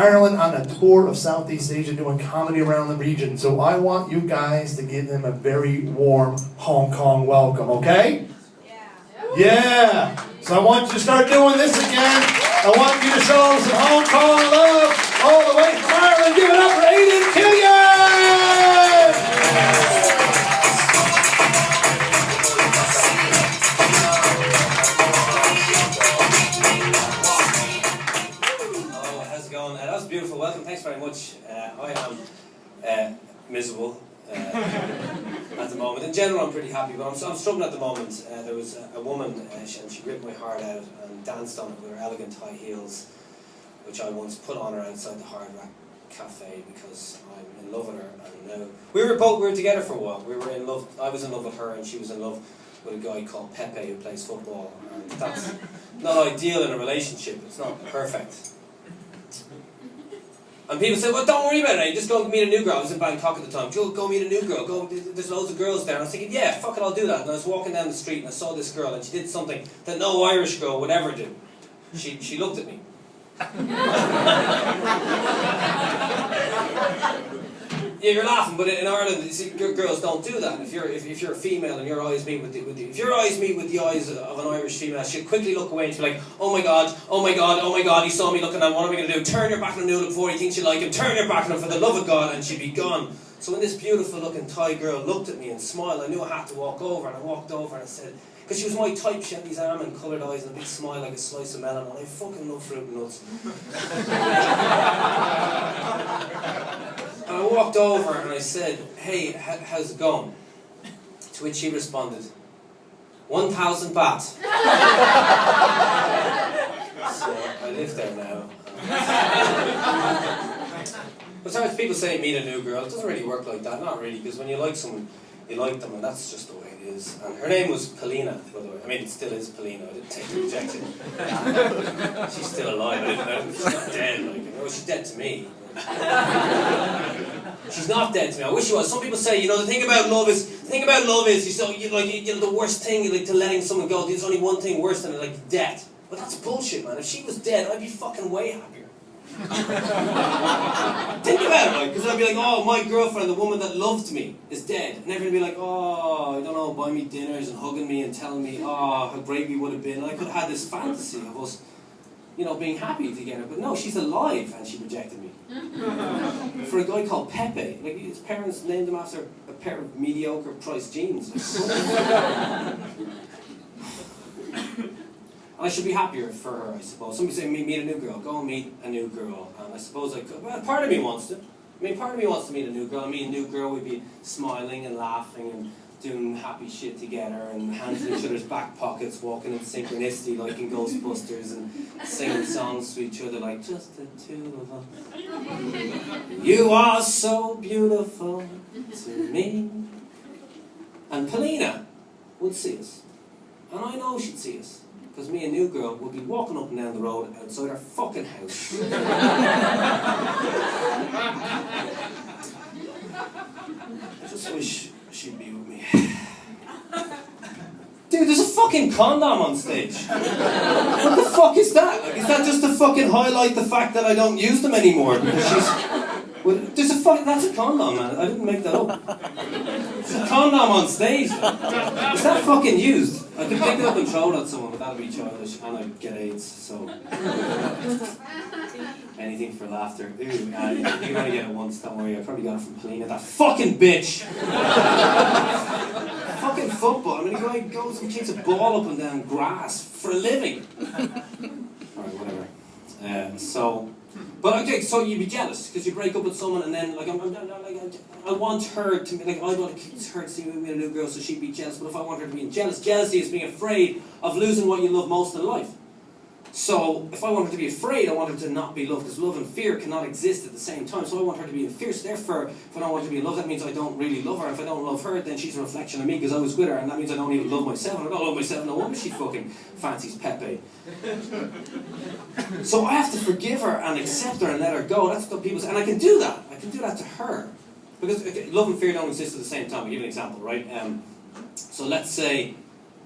Ireland on a tour of Southeast Asia doing comedy around the region. So I want you guys to give them a very warm Hong Kong welcome, okay? Yeah. So I want you to start doing this again. I want you to show some Hong Kong love all the way from Ireland. Give it up for Aidan Killian! Oh, how's it going? That was beautiful. Welcome. Thanks very much. I am miserable at the moment. In general, I'm pretty happy, but I'm struggling at the moment. There was a woman, and she ripped my heart out and danced on it with her elegant high heels, which I once put on her outside the Hard Rock Cafe because I'm in love with her. And now we were together for a while. We were in love. I was in love with her, and she was in love with a guy called Pepe who plays football. And that's not ideal in a relationship. It's not perfect. And people say, well, don't worry about it, just go meet a new girl. I was in Bangkok at the time. Go meet a new girl. There's loads of girls there. And I was thinking, yeah, fuck it, I'll do that. And I was walking down the street and I saw this girl and she did something that no Irish girl would ever do. She looked at me. Yeah, you're laughing, but in Ireland, you see, girls don't do that. If you're a female and your eyes meet with if your eyes meet with the eyes of an Irish female, she'll quickly look away and she'll be like, oh my god, oh my god, oh my god, he saw me looking at him, what am I going to do? Turn your back on him before he thinks you like him, turn your back on him for the love of God, and she'd be gone. So when this beautiful looking Thai girl looked at me and smiled, I knew I had to walk over, and I walked over and I said, because she was my type, she had these almond coloured eyes and a big smile like a slice of melon, and I fucking love fruit and nuts. And I walked over and I said, hey, how's it going? To which she responded, 1,000 baht. So I live there now. But sometimes people say meet a new girl. It doesn't really work like that, not really, because when you like someone, you like them, and that's just the way it is. And her name was Paulina, by the way. I mean, it still is Paulina. I didn't take the rejection. She's still alive. I didn't know. She's not dead. Well, she's dead to me. She's not dead to me. I wish she was. Some people say, the thing about love is the worst thing, like to letting someone go. There's only one thing worse than like death. But that's bullshit, man. If she was dead, I'd be fucking way happier. Think about it, right? Because I'd be like, oh, my girlfriend, the woman that loved me, is dead, and everyone would be like, oh, I don't know, buy me dinners and hugging me and telling me, oh, how great we would have been. And I could have had this fantasy of us, being happy together. But no, she's alive, and she rejected me. For a guy called Pepe, like his parents named him after a pair of mediocre priced jeans. And I should be happier for her, I suppose. Somebody say, meet a new girl. Go and meet a new girl. And I suppose I could. Well, part of me wants to. Part of me wants to meet a new girl. Meet a new girl, we'd be smiling and laughing and doing happy shit together and hands in each other's back pockets, walking in synchronicity like in Ghostbusters and singing songs to each other like, just the two of us. You are so beautiful to me. And Paulina would see us. And I know she'd see us. Because me and new girl would be walking up and down the road outside our fucking house. I just wish she'd be with me. Dude, there's a fucking condom on stage. What the fuck is that? Like, is that just to fucking highlight the fact that I don't use them anymore? Because that's a condom, man. I didn't make that up. There's a condom on stage. Is that fucking used? I could pick it up and throw it at someone, but that would be childish, and I'd get AIDS, so... Anything for laughter. Ooh, you only get it once, don't worry. I probably got it from Paulina, that fucking bitch! Fucking football. I mean, a guy goes and kicks a ball up and down grass for a living. Alright, whatever. But okay, so you'd be jealous because you break up with someone and then I want her to I want her to see me with a new girl so she'd be jealous. But if I want her to be jealous, jealousy is being afraid of losing what you love most in life. So if I want her to be afraid, I want her to not be loved because love and fear cannot exist at the same time. So I want her to be in fear. So therefore, if I don't want her to be in love, that means I don't really love her. If I don't love her, then she's a reflection of me because I was with her, and that means I don't even love myself. And I don't love myself no wonder she fucking fancies Pepe. So I have to forgive her and accept her and let her go. That's what people say. And I can do that. I can do that to her. Because love and fear don't exist at the same time. I'll give you an example, right? So let's say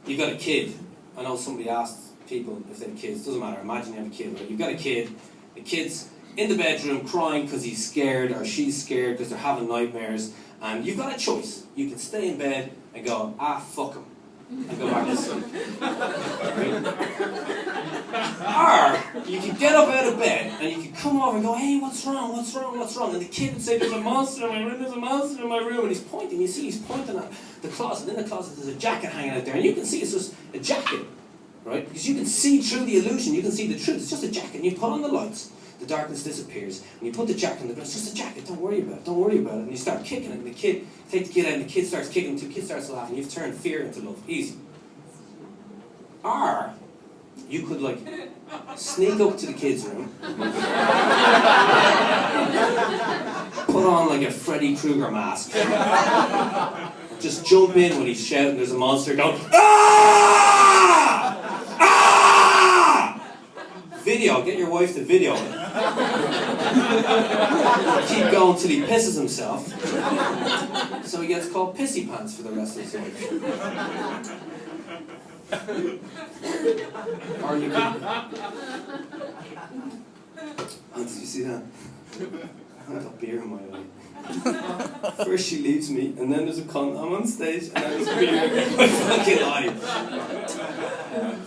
you've got a kid. I know somebody asked people if they have kids. Doesn't matter. Imagine you have a kid, right? You've got a kid. The kid's in the bedroom crying because he's scared or she's scared because they're having nightmares, and you've got a choice. You can stay in bed and go, fuck him, and go back to sleep. Or you can get up out of bed and you can come over and go, hey, what's wrong? And the kid would say, there's a monster in my room, and he's pointing. You see, he's pointing at the closet. In the closet there's a jacket hanging out there, and you can see it's just a jacket, right? Because you can see through the illusion, you can see the truth. It's just a jacket, and you put on the lights, the darkness disappears, and you put the jacket in the bed. It's just a jacket, don't worry about it. And you start kicking it, and take the kid out, and the kid starts kicking him, the kid starts laughing. You've turned fear into love, easy. Or you could sneak up to the kid's room, put on a Freddy Krueger mask, just jump in when he's shouting there's a monster, go, ah! Ah! Video, get your wife to video it. Keep going till he pisses himself, so he gets called Pissy Pants for the rest of his life. Or you could... Oh, did you see that? I got beer in my eye. First she leaves me, and then there's a cunt. I'm on stage, and then there's beer in my fucking eye.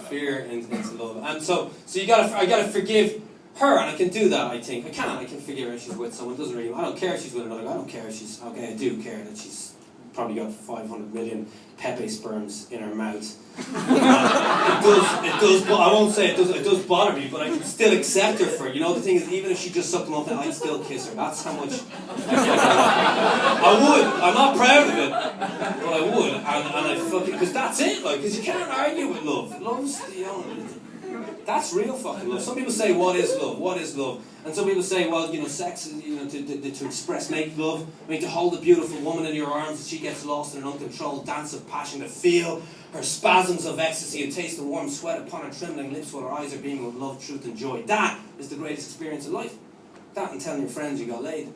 Fear into love. And so I gotta forgive her, and I can do that, I think. I can forgive her if she's with someone. It doesn't really... I don't care if she's with another guy. I don't care if she's... Okay, I do care that she's probably got 500 million Pepe sperms in her mouth. It does, but I won't say it does bother me, but I can still accept her for it. You know, the thing is, even if she just sucked them off, I'd still kiss her. That's how much I would. I'm not proud of it, but I would. And I fucking... Because that's it, because you can't argue with love. Love's, that's real fucking love. Some people say, what is love? What is love? And some people say, well, sex is, to express, make love. I mean, to hold a beautiful woman in your arms as she gets lost in an uncontrolled dance of passion, to feel her spasms of ecstasy and taste the warm sweat upon her trembling lips while her eyes are beaming with love, truth, and joy. That is the greatest experience of life. That and telling your friends you got laid.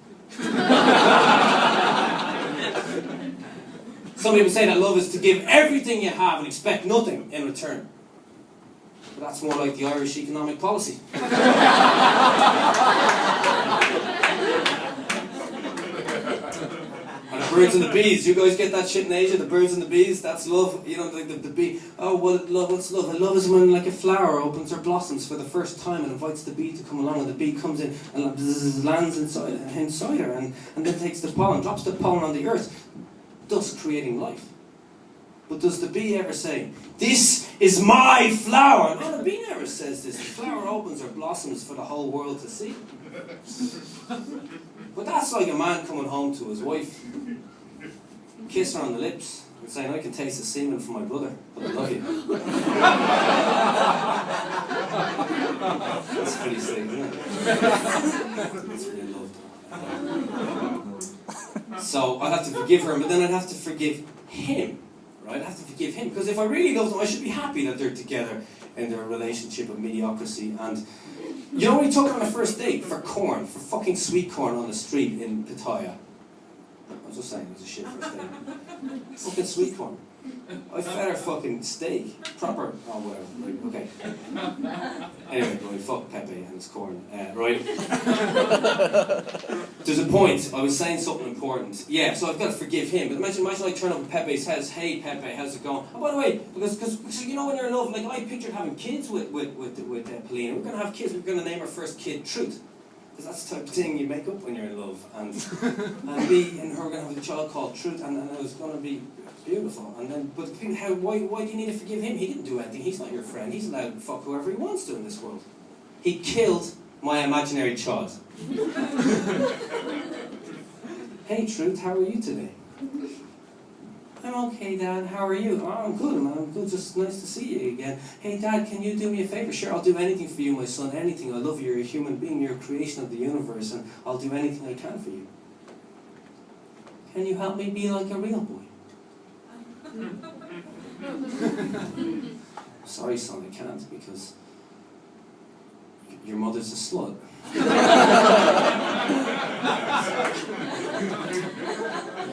Some people say that love is to give everything you have and expect nothing in return. But that's more like the Irish economic policy. And the birds and the bees. You guys get that shit in Asia? The birds and the bees? That's love. You know, the bee. Oh, what's love? And love is when a flower opens her blossoms for the first time and invites the bee to come along, and the bee comes in and lands inside her and then takes the pollen, drops the pollen on the earth, thus creating life. But does the bee ever say, this is my flower? No, the bee never says this. The flower opens or blossoms for the whole world to see. But that's like a man coming home to his wife, kiss her on the lips, and saying, I can taste the semen from my brother, but I love you. That's pretty sick, isn't it? That's real love. So I'd have to forgive her, but then I'd have to forgive him. Right? I have to forgive him, because if I really love them, I should be happy that they're together in their relationship of mediocrity. And you know when you took on a first date for corn, for fucking sweet corn on the street in Pattaya? I was just saying it was a shit first date. Fucking sweet corn. I fed her fucking steak, proper, oh whatever, right, okay. Anyway, right, fuck Pepe and his corn, right? There's a point, I was saying something important. Yeah, so I've got to forgive him, but imagine I turn up at Pepe's house, hey Pepe, how's it going? Oh, by the way, because you know when you're in love, I pictured having kids with Paulina. We're going to have kids, we're going to name our first kid Truth. Because that's the type of thing you make up when you're in love. And me and her were going to have a child called Truth, and it was going to be beautiful. And then, but why do you need to forgive him? He didn't do anything. He's not your friend. He's allowed to fuck whoever he wants to in this world. He killed my imaginary child. Hey Truth, how are you today? I'm okay, Dad. How are you? Oh, I'm good, man. I'm good. Just nice to see you again. Hey, Dad, can you do me a favor? Sure, I'll do anything for you, my son. Anything. I love you. You're a human being. You're a creation of the universe, and I'll do anything I can for you. Can you help me be like a real boy? Sorry, son, I can't, because your mother's a slut.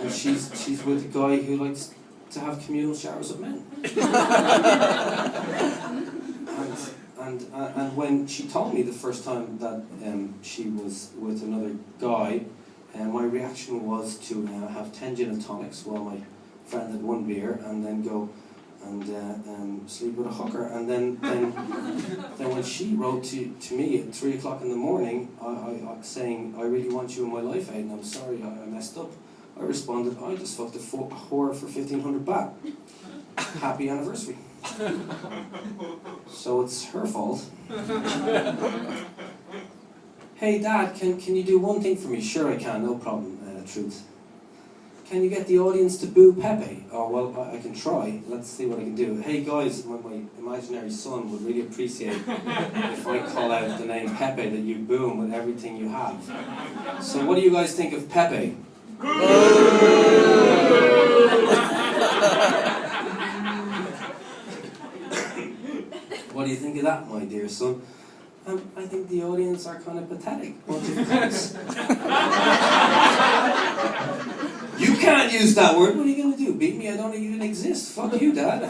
And she's with a guy who likes to have communal showers with men. And And when she told me the first time that she was with another guy, my reaction was to have 10 gin and tonics while my friend had 1 beer, and then go and sleep with a hooker. And then when she wrote to me at 3 o'clock in the morning, saying, "I really want you in my life, Aidan, I'm sorry I messed up," I responded, "I just fucked a whore for 1,500 baht. Happy anniversary." So it's her fault. "Hey Dad, can you do one thing for me?" "Sure I can, no problem, Truth." "Can you get the audience to boo Pepe?" "Oh well, I can try. Let's see what I can do." "Hey guys, my imaginary son would really appreciate if I call out the name Pepe, that you boo him with everything you have. So what do you guys think of Pepe?" "What do you think of that, my dear son?" "I think the audience are kind of pathetic. Bunch of cunts." "You can't use that word. What are you going to do? Beat me? I don't even exist. Fuck you, Dad."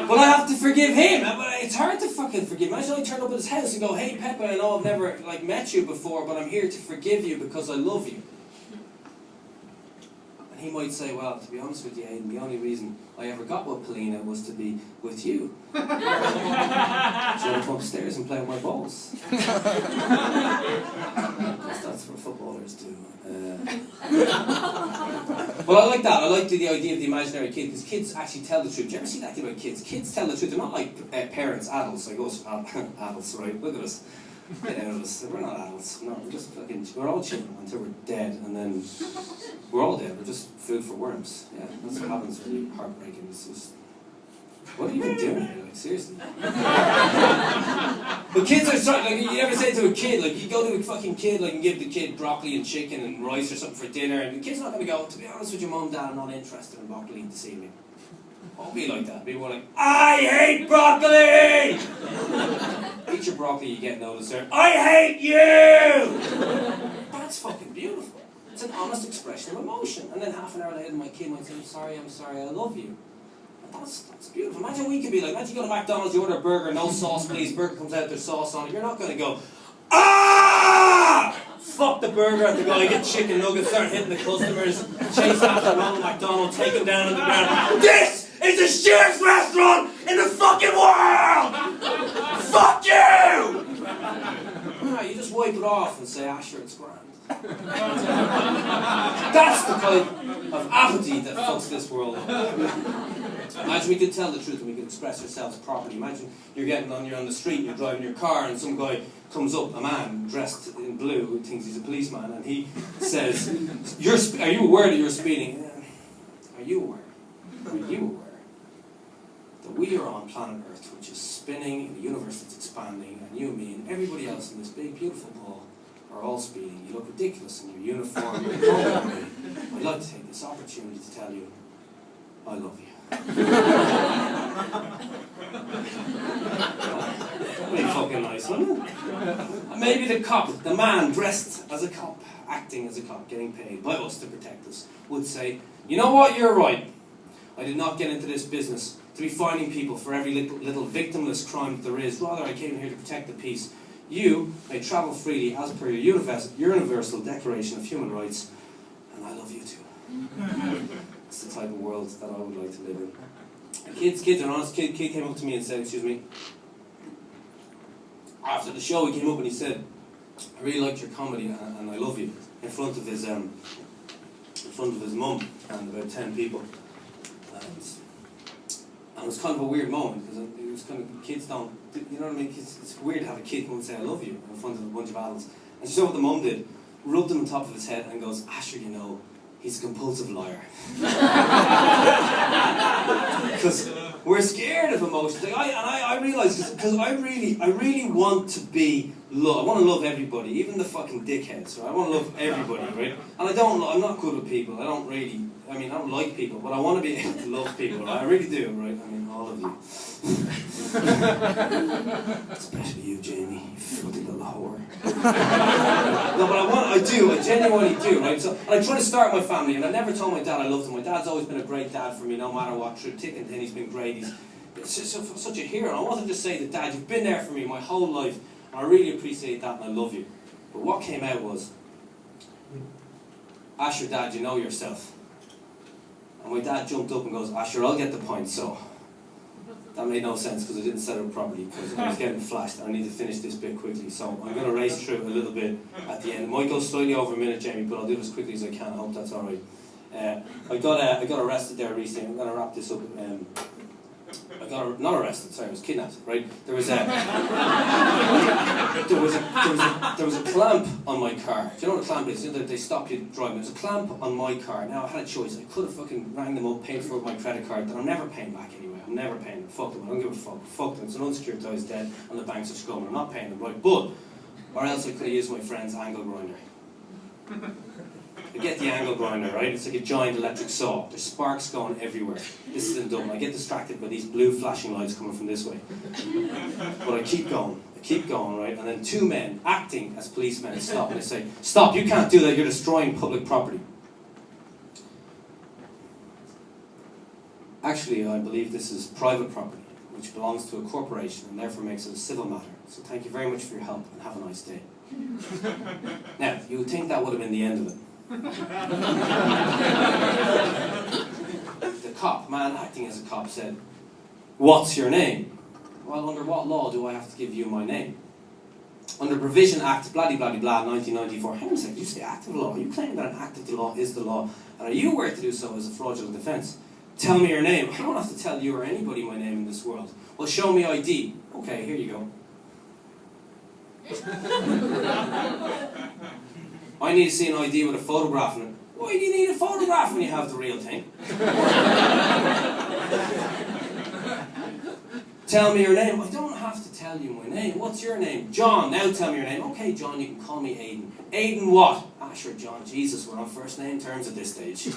But I have to forgive him. But it's hard to fucking forgive. Imagine I turn up at his house and go, "Hey, Pepe, I know I've never met you before, but I'm here to forgive you because I love you." And he might say, "Well, to be honest with you, Aidan, the only reason I ever got with Paulina was to be with you. So I come upstairs and play with my balls." Because that's what footballers do. But I like that. I like the idea of the imaginary kid, because kids actually tell the truth. Do you ever see that thing about kids? Kids tell the truth. They're not like parents, adults, like us adults, right? Look at us. Get out of us. We're not adults. No, we're all children until we're dead, and then we're all dead. We're just food for worms. Yeah, that's what happens. Really heartbreaking. It's just, what are you even doing here? Like, seriously. But kids are like, you never say to a kid, like, you go to a fucking kid, like, and give the kid broccoli and chicken and rice or something for dinner, and the kid's not going to go, "To be honest with you, Mum, Dad, I'm not interested in broccoli this evening." Won't be like that. Be more like, "I hate broccoli!" "Eat your broccoli, you get noticed, sir." "I hate you!" That's fucking beautiful. It's an honest expression of emotion. And then half an hour later, my kid might say, I'm sorry, I love you. That's beautiful. Imagine we could be like, imagine you go to McDonald's, you order a burger, no sauce please, burger comes out, there's sauce on it. You're not going to go, "Ah! Fuck the burger at the guy, get chicken nuggets, start hitting the customers, chase after Ronald McDonald, take him down on the ground. This is the shittest restaurant in the fucking world! Fuck you!" No, you just wipe it off and say, "Sure, it's grand." That's the kind of apathy that fucks this world up. Imagine we could tell the truth and we could express ourselves properly. Imagine you're on the street, you're driving your car, and some guy comes up, a man dressed in blue who thinks he's a policeman, and he says, "Are you aware that you're speeding?" Are you aware that we are on planet Earth, which is spinning in a universe that's expanding, and you and me and everybody else in this big beautiful ball are all speeding. You look ridiculous in your uniform. I'd like to take this opportunity to tell you, I love you. Pretty fucking nice, wasn't it? And maybe the cop, the man dressed as a cop, acting as a cop, getting paid by us to protect us, would say, "You know what, you're right. I did not get into this business to be finding people for every little victimless crime that there is. Rather, I came here to protect the peace. You may travel freely as per your universal Declaration of Human Rights, and I love you too." It's the type of world that I would like to live in. And kids are honest. Kid came up to me and said, "Excuse me." After the show, he came up and he said, "I really liked your comedy and I love you," in front of his mum and about 10 people. And it was kind of a weird moment, because it was kind of, kids don't, you know what I mean? It's weird to have a kid come and say, "I love you," in front of a bunch of adults. And she saw what the mum did, rubbed him on top of his head and goes, "Sure, you know, he's a compulsive liar." Because we're scared of emotions. Like I realise, because I really want to be loved. I want to love everybody, even the fucking dickheads, right? I want to love everybody, right? And I'm not good with people. I don't like people, but I want to be able to love people, right? I really do, right? I mean, all of love you. Especially you, Jamie, you filthy little whore. No, but I genuinely do, right? So I try to start my family, and I never told my dad I loved him. My dad's always been a great dad for me, no matter what, through thick and thin, he's been great. He's such a hero. I wanted to say to Dad, you've been there for me my whole life, and I really appreciate that, and I love you. But what came out was, Asher, Dad, you know yourself. And my dad jumped up and goes, Asher, I'll get the point, so. That made no sense because I didn't set it up properly because I was getting flashed. I need to finish this bit quickly, so I'm going to race through it a little bit at the end. It might go slightly over a minute, Jamie, but I'll do it as quickly as I can. I hope that's alright. I got arrested there recently. I'm going to wrap this up. Not arrested. Sorry, I was kidnapped. Right? There was a clamp on my car. Do you know what a clamp is? You know, they stop you driving. There's a clamp on my car. Now I had a choice. I could have fucking rang them up, paid for it with my credit card that I'm never paying back anyway. I'm never paying them. Fuck them. I don't give a fuck. Fuck them. It's an unsecuritized debt, and the banks are scum. I'm not paying them. Right? But, or else I could have used my friend's angle grinder. I get the angle grinder, right? It's like a giant electric saw. There's sparks going everywhere. This isn't done. I get distracted by these blue flashing lights coming from this way. But I keep going, right? And then two men, acting as policemen, stop and they say, stop, you can't do that, you're destroying public property. Actually, I believe this is private property, which belongs to a corporation and therefore makes it a civil matter. So thank you very much for your help and have a nice day. Now, you would think that would have been the end of it. The cop, man acting as a cop, said, what's your name? Well, under what law do I have to give you my name? Under Provision Act, blah, blah, blah, blah, 1994. Hang on a second, you say act of law. You claim that an act of the law is the law, and are you aware to do so as a fraudulent defence? Tell me your name. I don't have to tell you or anybody my name in this world. Well, show me ID. Okay, here you go. I need to see an ID with a photograph in it. Why do you need a photograph when you have the real thing? Tell me your name. I don't have to tell you my name. What's your name? John. Now tell me your name. Okay, John, you can call me Aidan. Aidan what? Ah, sure, John. Jesus, we're on first name terms at this stage.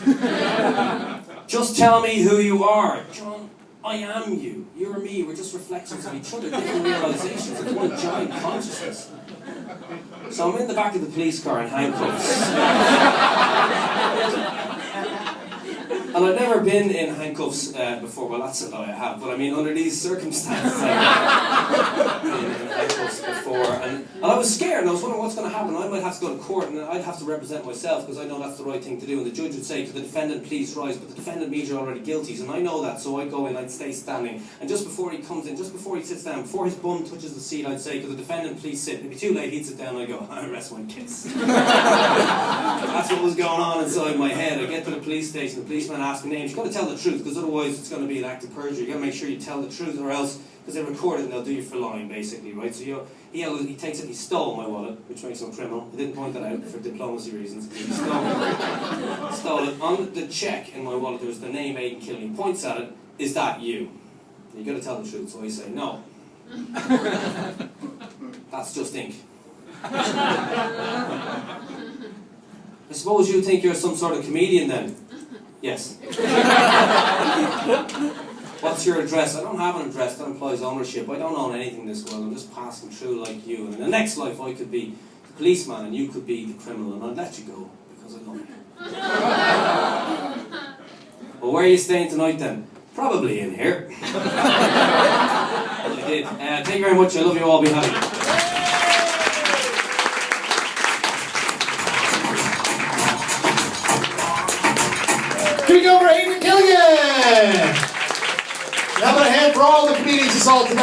Just tell me who you are. John, I am you. You're me. We're just reflections of each other. Different realizations of one giant consciousness. So I'm in the back of the police car in handcuffs. And I've never been in handcuffs before. Well, that's a lie, I have. But I mean, under these circumstances, I've been in handcuffs before. And I was scared, and I was wondering what's going to happen. I might have to go to court, and I'd have to represent myself, because I know that's the right thing to do. And the judge would say to the defendant, please rise. But the defendant means you're already guilty, and I know that. So I'd go in, I'd stay standing. And just before he comes in, just before he sits down, before his bum touches the seat, I'd say, could the defendant please sit? It'd be too late, he'd sit down, and I'd go, I rest my case. That's what was going on inside my head. I get to the police station, the policeman asks me names. You've got to tell the truth, because otherwise it's going to be an act of perjury. You've got to make sure you tell the truth, or else, because they record it and they'll do you for lying, basically, right? So he takes it, he stole my wallet, which makes him a criminal. I didn't point that out for diplomacy reasons. He stole it. On the check in my wallet, there was the name Aidan Killian. He points at it, is that you? You've got to tell the truth, so I say, no. That's just ink. I suppose you think you're some sort of comedian then? Yes. What's your address? I don't have an address, that implies ownership. I don't own anything in this world, I'm just passing through like you. And in the next life I could be the policeman and you could be the criminal, and I'd let you go, because I love you. Well, where are you staying tonight then? Probably in here. I did. Thank you very much, I love you all, be happy. Give it over Aidan Killian! How about a hand for all the comedians you saw tonight?